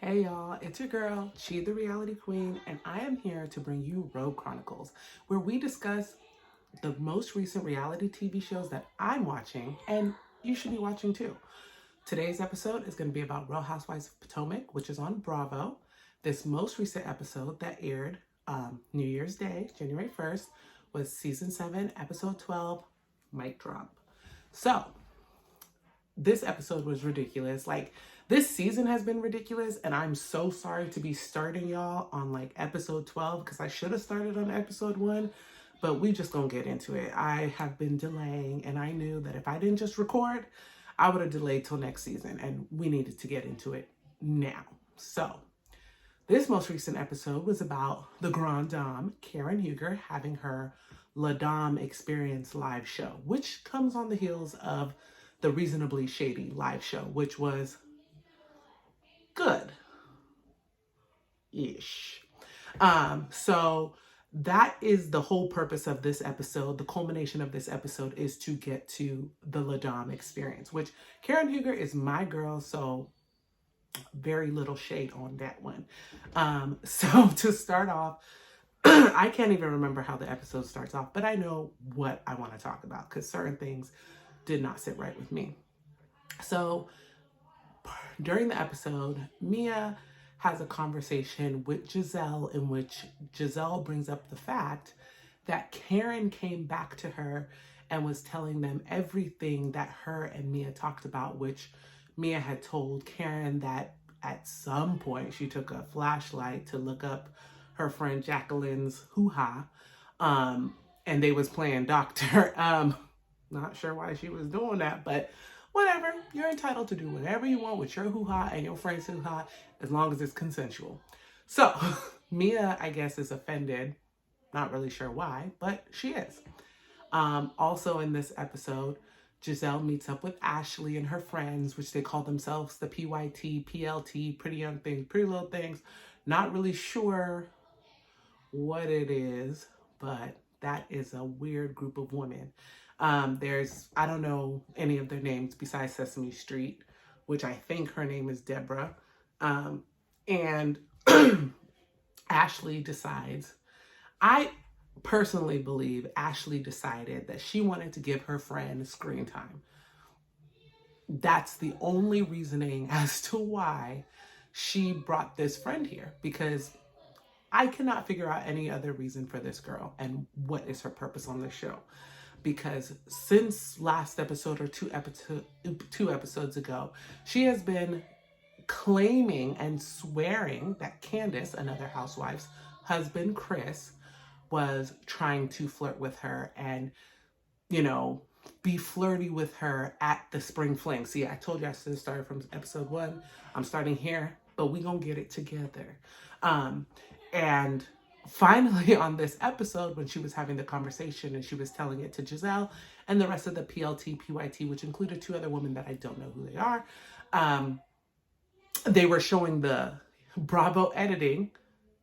Hey y'all, it's your girl, Chi the Reality Queen, and I am here to bring you Robe Chronicles, where we discuss the most recent reality TV shows that I'm watching and you should be watching too. Today's episode is going to be about Real Housewives of Potomac, which is on Bravo. This most recent episode that aired New Year's Day, January 1st, was season 7, episode 12, Mic Drop. So, this episode was ridiculous. Like, this season has been ridiculous, and I'm so sorry to be starting y'all on like episode 12 because I should have started on episode 1, but we just gonna get into it. I have been delaying, and I knew that if I didn't just record, I would have delayed till next season, and we needed to get into it now. So, this most recent episode was about the Grand Dame, Karen Huger, having her La Dame Experience live show, which comes on the heels of the Reasonably Shady live show, which was good-ish. So that is the whole purpose of this episode. The culmination of this episode is to get to the La Dame Experience, which Karen Huger is my girl, so very little shade on that one. So to start off, I can't even remember how the episode starts off, but I know what I want to talk about because certain things did not sit right with me. So during the episode, Mia has a conversation with Giselle in which Giselle brings up the fact that Karen came back to her and was telling them everything that her and Mia talked about, which Mia had told Karen that at some point she took a flashlight to look up her friend Jacqueline's hoo-ha, and they was playing doctor. Not sure why she was doing that, but whatever. You're entitled to do whatever you want with your hoo-ha and your friend's hoo-ha as long as it's consensual. So Mia, I guess, is offended. Not really sure why, but she is. Also in this episode, Giselle meets up with Ashley and her friends, which they call themselves the PYT, PLT, Pretty Young Things, Pretty Little Things. Not really sure what it is, but that is a weird group of women. I don't know any of their names besides Sesame Street, which I think her name is Deborah. And Ashley decides, I personally believe Ashley decided that she wanted to give her friend screen time. That's the only reasoning as to why she brought this friend here, because I cannot figure out any other reason for this girl and what is her purpose on this show. Because since last episode or two episodes ago, she has been claiming and swearing that Candace, another housewife's husband, Chris, was trying to flirt with her and, be flirty with her at the spring fling. See, I told you I should have started from episode 1. I'm starting here, but we gonna get it together. And finally on this episode, when she was having the conversation and she was telling it to Giselle and the rest of the PLT, PYT, which included 2 other women that I don't know who they are, they were showing the Bravo editing,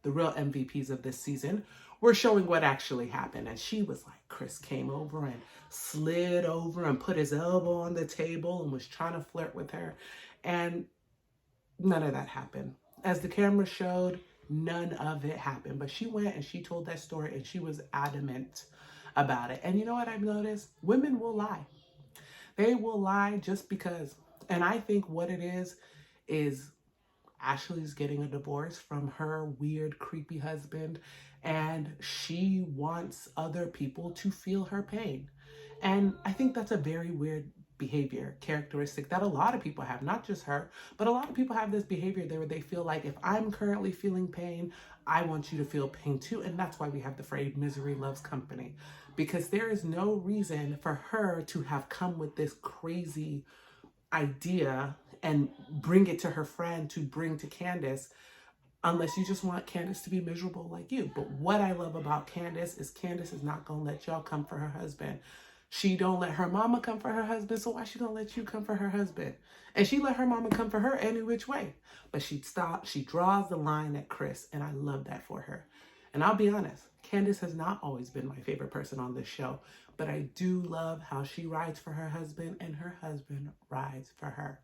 the real MVPs of this season, were showing what actually happened. And she was like, Chris came over and slid over and put his elbow on the table and was trying to flirt with her. And none of that happened. As the camera showed, none of it happened. But she went and she told that story and she was adamant about it. And you know what I've noticed? Women will lie. They will lie just because. And I think what it is Ashley's getting a divorce from her weird, creepy husband, and she wants other people to feel her pain. And I think that's a very weird behavior characteristic that a lot of people have, not just her, but a lot of people have this behavior there where they feel like, if I'm currently feeling pain, I want you to feel pain too. And that's why we have the phrase misery loves company, because there is no reason for her to have come with this crazy idea and bring it to her friend to bring to Candace, unless you just want Candace to be miserable like you. But what I love about Candace is not gonna let y'all come for her husband. She don't let her mama come for her husband, so why she don't let you come for her husband? And she let her mama come for her any which way. But she draws the line at Chris, and I love that for her. And I'll be honest, Candace has not always been my favorite person on this show, but I do love how she rides for her husband and her husband rides for her.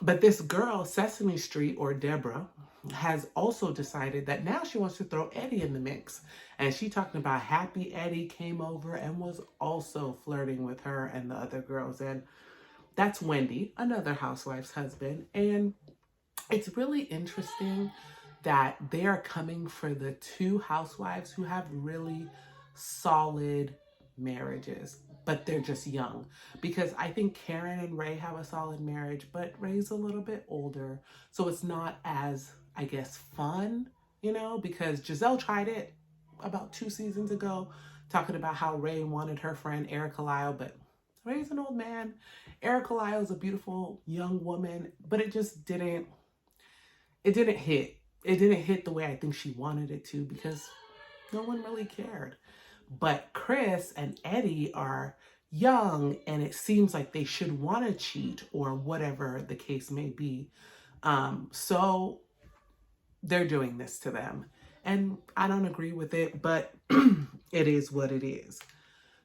But this girl, Sesame Street, or Deborah, has also decided that now she wants to throw Eddie in the mix. And she talking about Happy Eddie came over and was also flirting with her and the other girls. And that's Wendy, another housewife's husband. And it's really interesting that they are coming for the two housewives who have really solid marriages, but they're just young. Because I think Karen and Ray have a solid marriage, but Ray's a little bit older. So it's not as, I guess, fun, because Giselle tried it about 2 seasons ago, talking about how Ray wanted her friend Erica Lyle, but Ray's an old man. Erica Lyle is a beautiful young woman, but it just didn't hit. It didn't hit the way I think she wanted it to, because no one really cared. But Chris and Eddie are young, and it seems like they should want to cheat or whatever the case may be. So they're doing this to them. And I don't agree with it, but it is what it is.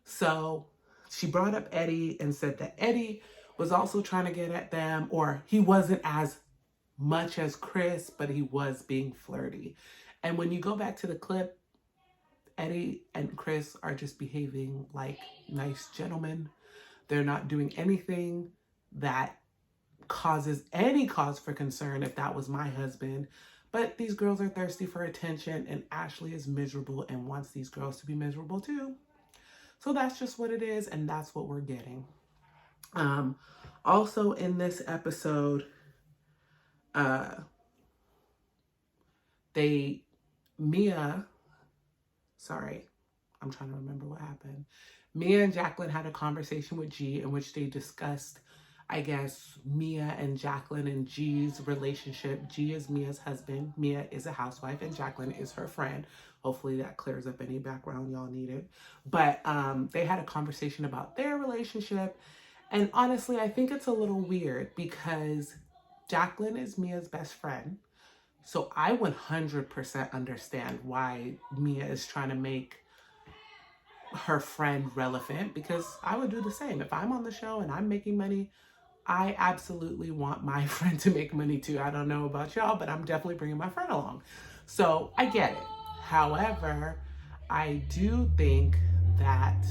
So she brought up Eddie and said that Eddie was also trying to get at them, or he wasn't as much as Chris, but he was being flirty. And when you go back to the clip, Eddie and Chris are just behaving like nice gentlemen. They're not doing anything that causes any cause for concern if that was my husband. But these girls are thirsty for attention, and Ashley is miserable and wants these girls to be miserable too. So that's just what it is, and that's what we're getting. Also in this episode, I'm trying to remember what happened. Mia and Jacqueline had a conversation with G in which they discussed, I guess, Mia and Jacqueline and G's relationship. G is Mia's husband. Mia is a housewife and Jacqueline is her friend. Hopefully that clears up any background y'all needed. But they had a conversation about their relationship. And honestly, I think it's a little weird because Jacqueline is Mia's best friend. So I 100% understand why Mia is trying to make her friend relevant, because I would do the same. If I'm on the show and I'm making money, I absolutely want my friend to make money too. I don't know about y'all, but I'm definitely bringing my friend along. So I get it. However, I do think that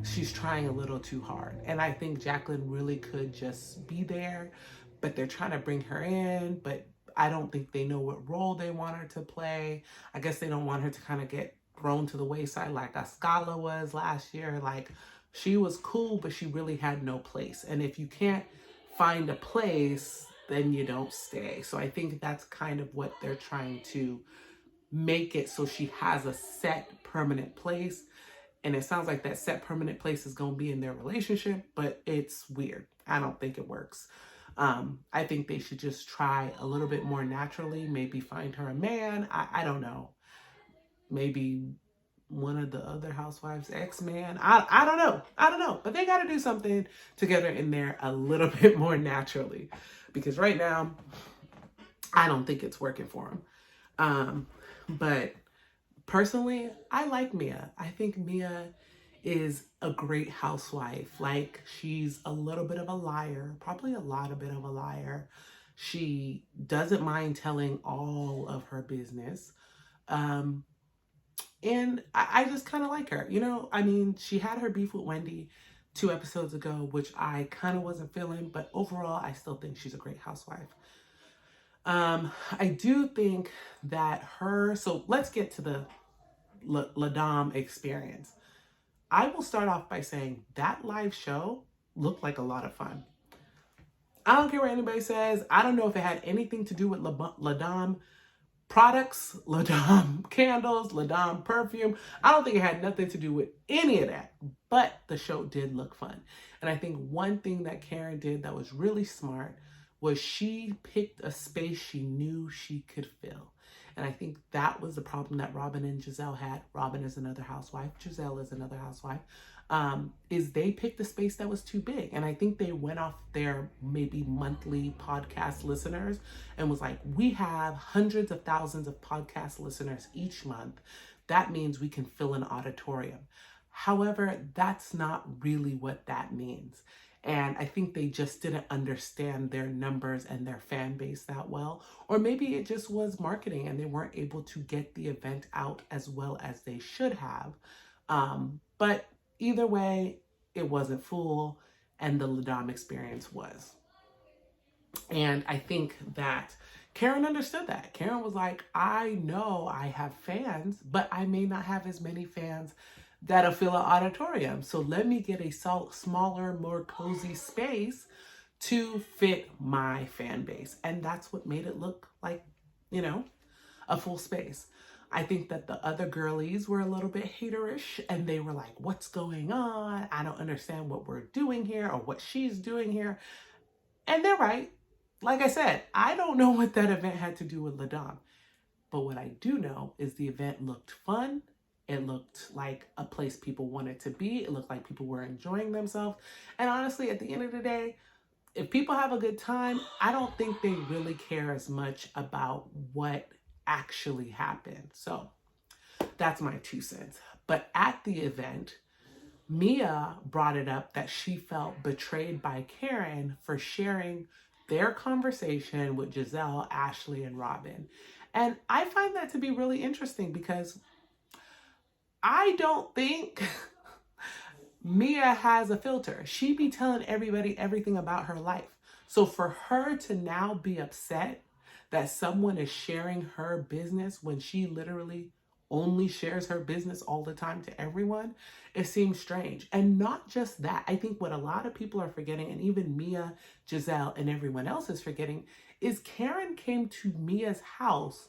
she's trying a little too hard. And I think Jacqueline really could just be there, but they're trying to bring her in, but I don't think they know what role they want her to play. I guess they don't want her to kind of get thrown to the wayside like Ascala was last year. Like, she was cool, but she really had no place. And if you can't find a place, then you don't stay. So I think that's kind of what they're trying to make it, so she has a set permanent place. And it sounds like that set permanent place is going to be in their relationship, but it's weird. I don't think it works. I think they should just try a little bit more naturally. Maybe find her a man. I don't know. Maybe one of the other housewives' ex-man. I don't know. I don't know. But they got to do something to get her in there a little bit more naturally. Because right now, I don't think it's working for them. But personally, I like Mia. I think Mia is a great housewife. Like, she's a little bit of a liar, probably a lot of bit of a liar. She doesn't mind telling all of her business. And I just kind of like her. I mean, she had her beef with Wendy 2 episodes ago, which I kind of wasn't feeling, but overall, I still think she's a great housewife. I do think that so let's get to the La Dame experience. I will start off by saying that live show looked like a lot of fun. I don't care what anybody says. I don't know if it had anything to do with La Dame products, La Dame candles, La Dame perfume. I don't think it had nothing to do with any of that, but the show did look fun. And I think one thing that Karen did that was really smart was she picked a space she knew she could fill. And I think that was the problem that Robin and Giselle had. Robin is another housewife. Giselle is another housewife. Is they picked a space that was too big. And I think they went off their maybe monthly podcast listeners and was like, we have hundreds of thousands of podcast listeners each month. That means we can fill an auditorium. However, that's not really what that means. And I think they just didn't understand their numbers and their fan base that well. Or maybe it just was marketing and they weren't able to get the event out as well as they should have. But either way, it wasn't full, and the Ladom experience was. And I think that Karen understood that. Karen was like, I know I have fans, but I may not have as many fans that'll fill an auditorium. So let me get a smaller, more cozy space to fit my fan base. And that's what made it look like, you know, a full space. I think that the other girlies were a little bit haterish and they were like, what's going on? I don't understand what we're doing here or what she's doing here. And they're right. Like I said, I don't know what that event had to do with Ladom. But what I do know is the event looked fun. It looked like a place people wanted to be. It looked like people were enjoying themselves. And honestly, at the end of the day, if people have a good time, I don't think they really care as much about what actually happened. So that's my 2 cents. But at the event, Mia brought it up that she felt betrayed by Karen for sharing their conversation with Giselle, Ashley, and Robin. And I find that to be really interesting because I don't think Mia has a filter. She be telling everybody everything about her life. So for her to now be upset that someone is sharing her business when she literally only shares her business all the time to everyone, it seems strange. And not just that, I think what a lot of people are forgetting, and even Mia, Giselle, and everyone else is forgetting, is Karen came to Mia's house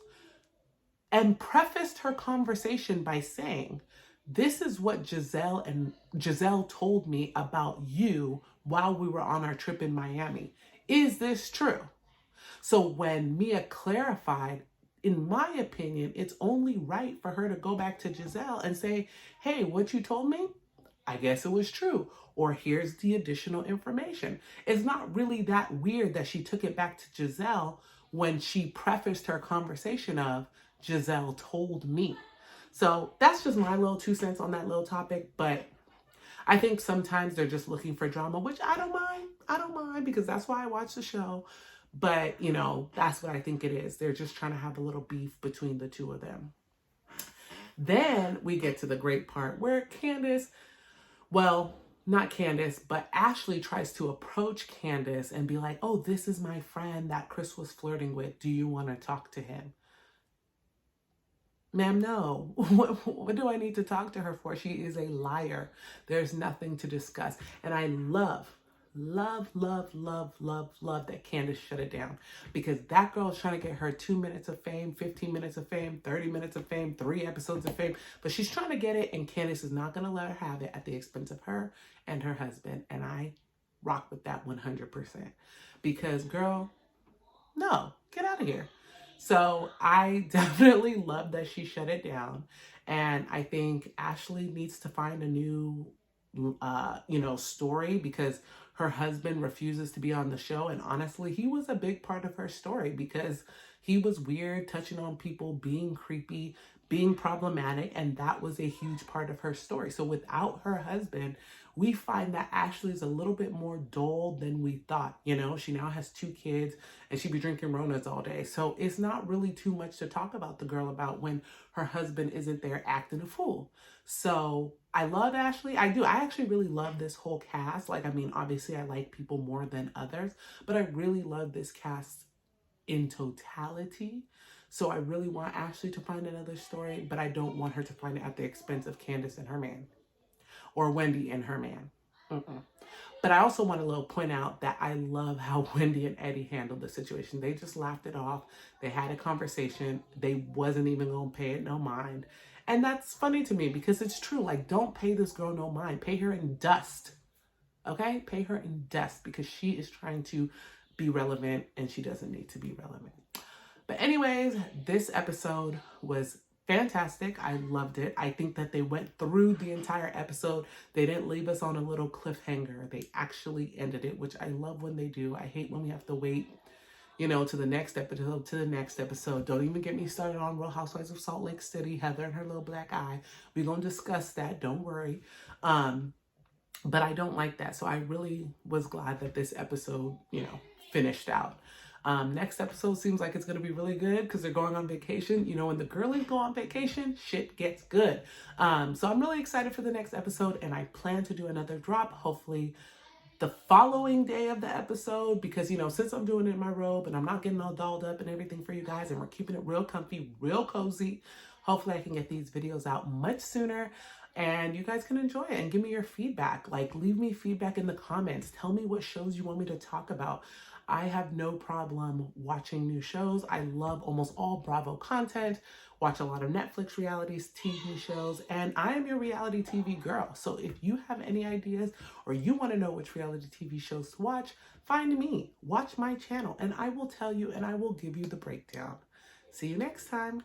and prefaced her conversation by saying, this is what Giselle told me about you while we were on our trip in Miami. Is this true? So when Mia clarified, in my opinion, it's only right for her to go back to Giselle and say, hey, what you told me, I guess it was true. Or here's the additional information. It's not really that weird that she took it back to Giselle when she prefaced her conversation of, Giselle told me. So that's just my little 2 cents on that little topic. But I think sometimes they're just looking for drama, which I don't mind. I don't mind because that's why I watch the show. But, you know, that's what I think it is. They're just trying to have a little beef between the two of them. Then we get to the great part where Candace, well, not Candace, but Ashley tries to approach Candace and be like, oh, this is my friend that Chris was flirting with. Do you want to talk to him? Ma'am, no. What do I need to talk to her for? She is a liar. There's nothing to discuss. And I love that Candace shut it down, because that girl is trying to get her 2 minutes of fame, 15 minutes of fame, 30 minutes of fame, 3 episodes of fame, but she's trying to get it, and Candace is not going to let her have it at the expense of her and her husband. And I rock with that 100%, because girl, no, get out of here. So I definitely love that she shut it down. And I think Ashley needs to find a new, story, because her husband refuses to be on the show. And honestly, he was a big part of her story because he was weird, touching on people, being creepy, being problematic. And that was a huge part of her story. So without her husband, we find that Ashley's a little bit more dull than we thought. You know, she now has 2 kids and she be drinking Ronas all day. So it's not really too much to talk about the girl about when her husband isn't there acting a fool. So I love Ashley. I do. I actually really love this whole cast. Like, I mean, obviously I like people more than others, but I really love this cast in totality. So I really want Ashley to find another story, but I don't want her to find it at the expense of Candace and her man, or Wendy and her man. But I also want to point out that I love how Wendy and Eddie handled the situation. They just laughed it off. They had a conversation. They wasn't even going to pay it no mind. And that's funny to me because it's true. Like, don't pay this girl no mind. Pay her in dust. Okay? Pay her in dust, because she is trying to be relevant and she doesn't need to be relevant. But anyways, this episode was fantastic. I loved it. I think that they went through the entire episode. They didn't leave us on a little cliffhanger. They actually ended it, which I love when they do. I hate when we have to wait, to the next episode, Don't even get me started on Real Housewives of Salt Lake City, Heather and her little black eye. We're going to discuss that. Don't worry. But I don't like that. So I really was glad that this episode, finished out. Next episode seems like it's going to be really good because they're going on vacation. When the girlies go on vacation, shit gets good. So I'm really excited for the next episode, and I plan to do another drop, hopefully the following day of the episode, because since I'm doing it in my robe and I'm not getting all dolled up and everything for you guys, and we're keeping it real comfy, real cozy, hopefully I can get these videos out much sooner and you guys can enjoy it and give me your feedback. Like, leave me feedback in the comments. Tell me what shows you want me to talk about. I have no problem watching new shows. I love almost all Bravo content, watch a lot of Netflix realities, TV shows, and I am your reality TV girl. So if you have any ideas or you want to know which reality TV shows to watch, find me, watch my channel, and I will tell you and I will give you the breakdown. See you next time.